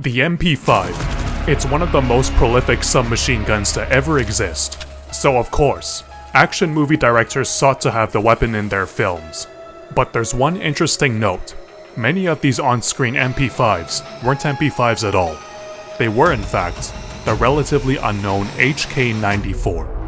The MP5. It's one of the most prolific submachine guns to ever exist. So of course, action movie directors sought to have the weapon in their films. But there's one interesting note. Many of these on-screen MP5s weren't MP5s at all. They were in fact, the relatively unknown HK94.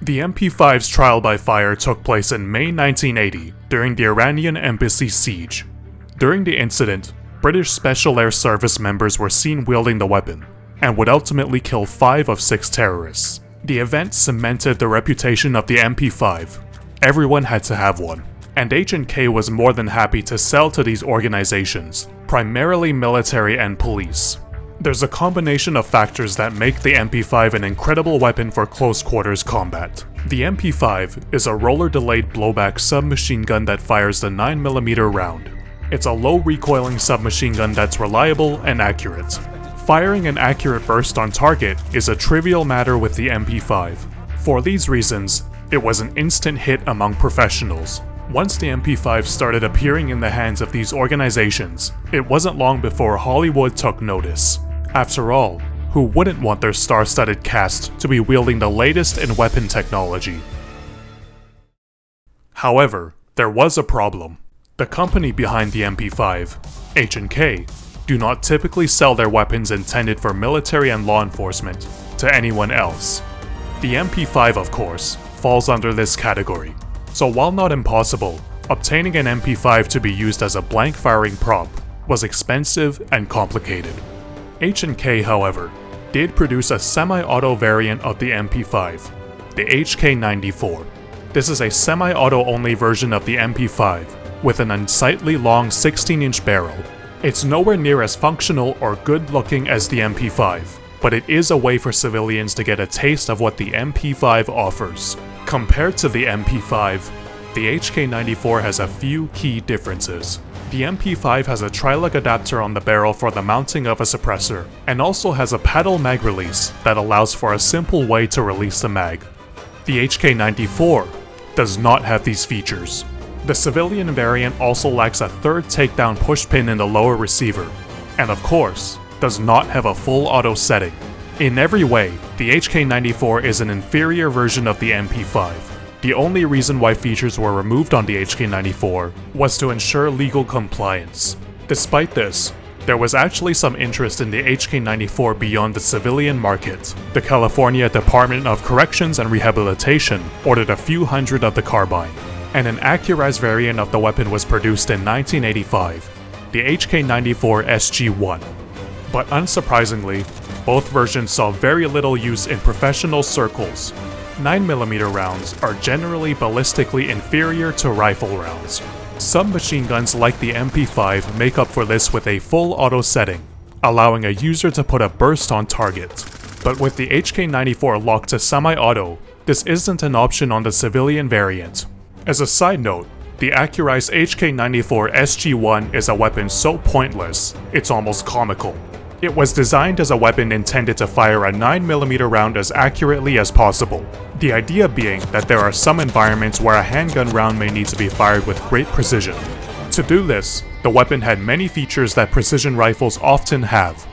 The MP5's trial by fire took place in May 1980 during the Iranian embassy siege. During the incident, British Special Air Service members were seen wielding the weapon, and would ultimately kill 5 of 6 terrorists. The event cemented the reputation of the MP5. Everyone had to have one, and H&K was more than happy to sell to these organizations, primarily military and police. There's a combination of factors that make the MP5 an incredible weapon for close quarters combat. The MP5 is a roller-delayed blowback submachine gun that fires the 9mm round. It's a low recoiling submachine gun that's reliable and accurate. Firing an accurate burst on target is a trivial matter with the MP5. For these reasons, it was an instant hit among professionals. Once the MP5 started appearing in the hands of these organizations, it wasn't long before Hollywood took notice. After all, who wouldn't want their star-studded cast to be wielding the latest in weapon technology? However, there was a problem. The company behind the MP5, H&K, do not typically sell their weapons intended for military and law enforcement to anyone else. The MP5, of course, falls under this category. So while not impossible, obtaining an MP5 to be used as a blank firing prop was expensive and complicated. H&K, however, did produce a semi-auto variant of the MP5, the HK94. This is a semi-auto only version of the MP5, with an unsightly long 16-inch barrel. It's nowhere near as functional or good-looking as the MP5, but it is a way for civilians to get a taste of what the MP5 offers. Compared to the MP5, the HK94 has a few key differences. The MP5 has a tri-leg adapter on the barrel for the mounting of a suppressor, and also has a paddle mag release that allows for a simple way to release the mag. The HK94 does not have these features. The civilian variant also lacks a third takedown pushpin in the lower receiver, and of course, does not have a full auto setting. In every way, the HK94 is an inferior version of the MP5. The only reason why features were removed on the HK94 was to ensure legal compliance. Despite this, there was actually some interest in the HK94 beyond the civilian market. The California Department of Corrections and Rehabilitation ordered a few hundred of the carbine, and an accurized variant of the weapon was produced in 1985, the HK94 SG-1. But unsurprisingly, both versions saw very little use in professional circles. 9mm rounds are generally ballistically inferior to rifle rounds. Submachine guns like the MP5 make up for this with a full auto setting, allowing a user to put a burst on target. But with the HK94 locked to semi-auto, this isn't an option on the civilian variant. As a side note, the accurized HK94 SG-1 is a weapon so pointless, it's almost comical. It was designed as a weapon intended to fire a 9mm round as accurately as possible. The idea being that there are some environments where a handgun round may need to be fired with great precision. To do this, the weapon had many features that precision rifles often have.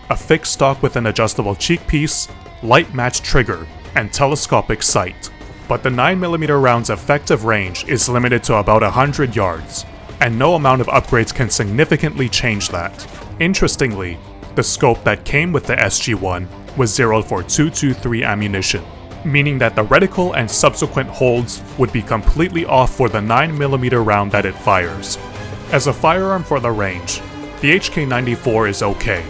A fixed stock with an adjustable cheek piece, light match trigger, and telescopic sight. But the 9mm round's effective range is limited to about 100 yards, and no amount of upgrades can significantly change that. Interestingly, the scope that came with the SG-1 was zeroed for .223 ammunition. meaning that the reticle and subsequent holds would be completely off for the 9mm round that it fires. As a firearm for the range, the HK94 is okay.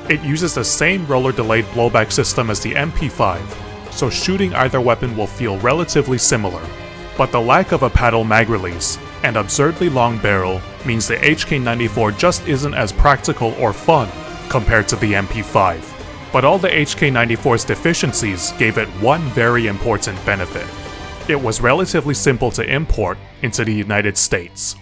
It uses the same roller-delayed blowback system as the MP5, so shooting either weapon will feel relatively similar. But the lack of a paddle mag release and absurdly long barrel means the HK94 just isn't as practical or fun compared to the MP5. But all the HK94's deficiencies gave it one very important benefit. It was relatively simple to import into the United States.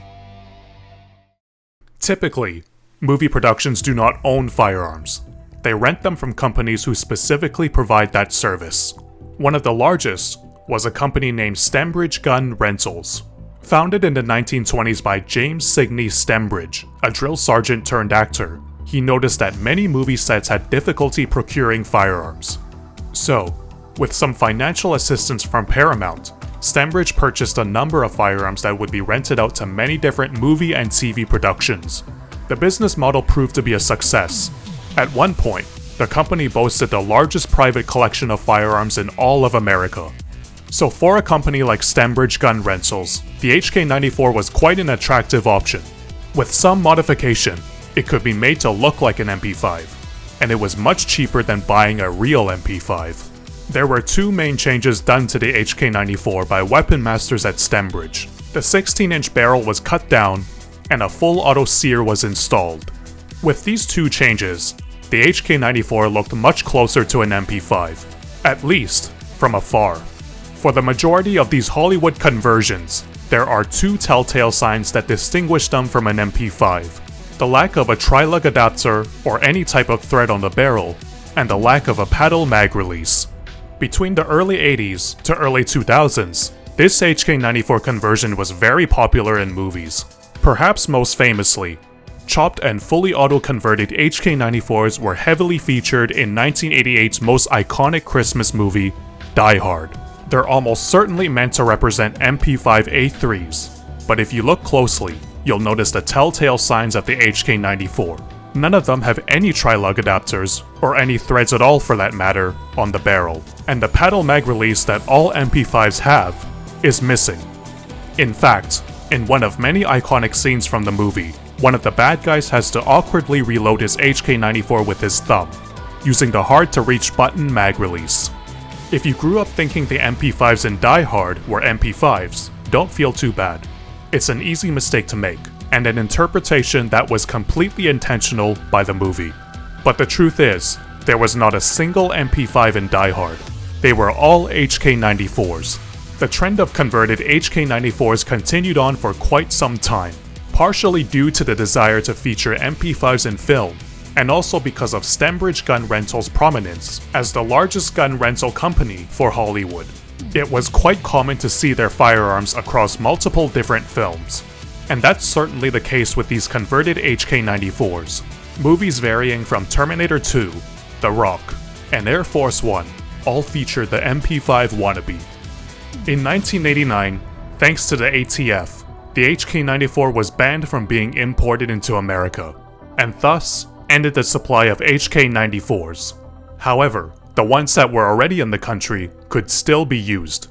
Typically, movie productions do not own firearms. They rent them from companies who specifically provide that service. One of the largest was a company named Stembridge Gun Rentals. Founded in the 1920s by James Signey Stembridge, a drill sergeant turned actor, he noticed that many movie sets had difficulty procuring firearms. So, with some financial assistance from Paramount, Stembridge purchased a number of firearms that would be rented out to many different movie and TV productions. The business model proved to be a success. At one point, the company boasted the largest private collection of firearms in all of America. So for a company like Stembridge Gun Rentals, the HK94 was quite an attractive option. With some modification, it could be made to look like an MP5, and it was much cheaper than buying a real MP5. There were two main changes done to the HK94 by weapon masters at Stembridge. The 16-inch barrel was cut down, and a full auto sear was installed. With these two changes, the HK94 looked much closer to an MP5, at least from afar. For the majority of these Hollywood conversions, there are two telltale signs that distinguish them from an MP5. The lack of a tri-lug adapter or any type of thread on the barrel, and the lack of a paddle mag release. Between the early 80s to early 2000s, this HK94 conversion was very popular in movies. Perhaps most famously, chopped and fully auto-converted HK94s were heavily featured in 1988's most iconic Christmas movie, Die Hard. They're almost certainly meant to represent MP5A3s, but if you look closely, you'll notice the telltale signs of the HK94. None of them have any tri-lug adapters, or any threads at all for that matter, on the barrel, and the paddle mag release that all MP5s have is missing. In fact, in one of many iconic scenes from the movie, one of the bad guys has to awkwardly reload his HK94 with his thumb, using the hard-to-reach button mag release. If you grew up thinking the MP5s in Die Hard were MP5s, don't feel too bad. It's an easy mistake to make, and an interpretation that was completely intentional by the movie. But the truth is, there was not a single MP5 in Die Hard. They were all HK94s. The trend of converted HK94s continued on for quite some time, partially due to the desire to feature MP5s in film, and also because of Stembridge Gun Rentals' prominence as the largest gun rental company for Hollywood. It was quite common to see their firearms across multiple different films, and that's certainly the case with these converted HK94s. Movies varying from Terminator 2, The Rock, and Air Force One all featured the MP5 wannabe. In 1989, thanks to the ATF, the HK94 was banned from being imported into America, and thus ended the supply of HK94s. However, the ones that were already in the country could still be used.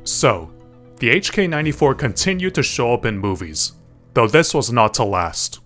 So, the HK94 continued to show up in movies, though this was not to last.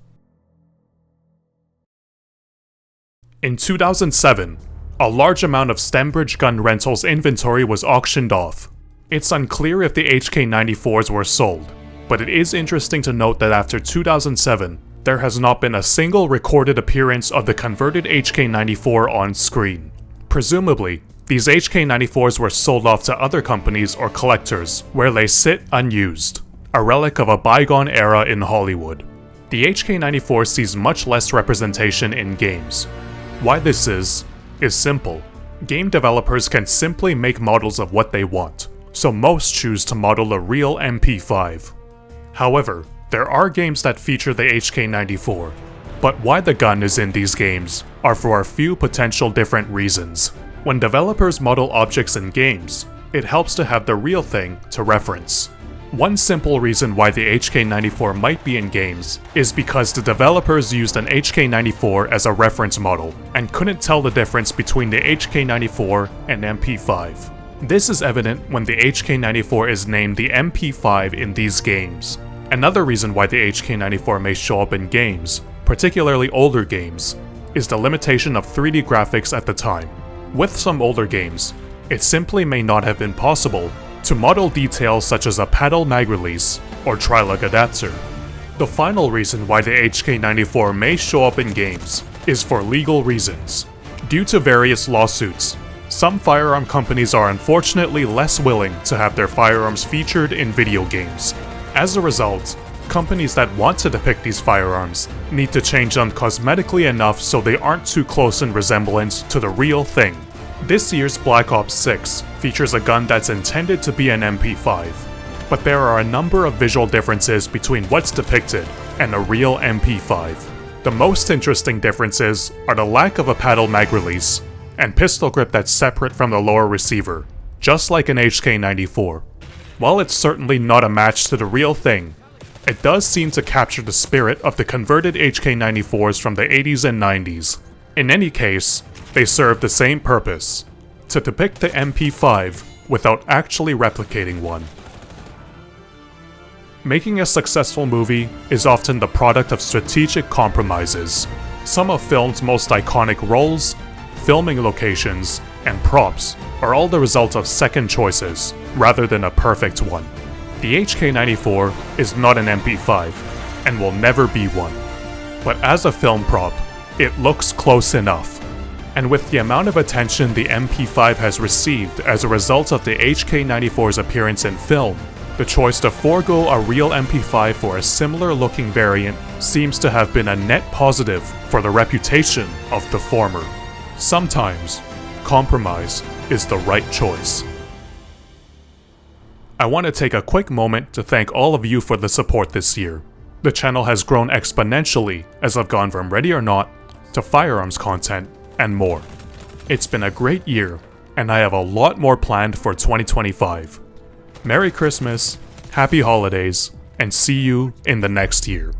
In 2007, a large amount of Stembridge Gun Rentals inventory was auctioned off. It's unclear if the HK94s were sold, but it is interesting to note that after 2007, there has not been a single recorded appearance of the converted HK94 on screen. Presumably, these HK94s were sold off to other companies or collectors, where they sit unused, a relic of a bygone era in Hollywood. The HK94 sees much less representation in games. Why this is simple. Game developers can simply make models of what they want, so most choose to model a real MP5. However, there are games that feature the HK94, but why the gun is in these games are for a few potential different reasons. When developers model objects in games, it helps to have the real thing to reference. One simple reason why the HK94 might be in games is because the developers used an HK94 as a reference model, and couldn't tell the difference between the HK94 and MP5. This is evident when the HK94 is named the MP5 in these games. Another reason why the HK94 may show up in games, particularly older games, is the limitation of 3D graphics at the time. With some older games, it simply may not have been possible to model details such as a paddle mag release or tri-lug adapter. The final reason why the HK94 may show up in games is for legal reasons. Due to various lawsuits, some firearm companies are unfortunately less willing to have their firearms featured in video games. As a result, companies that want to depict these firearms need to change them cosmetically enough so they aren't too close in resemblance to the real thing. This year's Black Ops 6 features a gun that's intended to be an MP5, but there are a number of visual differences between what's depicted and a real MP5. The most interesting differences are the lack of a paddle mag release and pistol grip that's separate from the lower receiver, just like an HK94. While it's certainly not a match to the real thing, it does seem to capture the spirit of the converted HK94s from the 80s and 90s. In any case, they serve the same purpose: to depict the MP5 without actually replicating one. Making a successful movie is often the product of strategic compromises. Some of film's most iconic roles, filming locations, and props are all the result of second choices, rather than a perfect one. The HK94 is not an MP5, and will never be one. But as a film prop, it looks close enough. And with the amount of attention the MP5 has received as a result of the HK94's appearance in film, the choice to forego a real MP5 for a similar looking variant seems to have been a net positive for the reputation of the former. Sometimes, compromise is the right choice. I want to take a quick moment to thank all of you for the support this year. The channel has grown exponentially as I've gone from Ready or Not to firearms content and more. It's been a great year, and I have a lot more planned for 2025. Merry Christmas, Happy Holidays, and see you in the next year.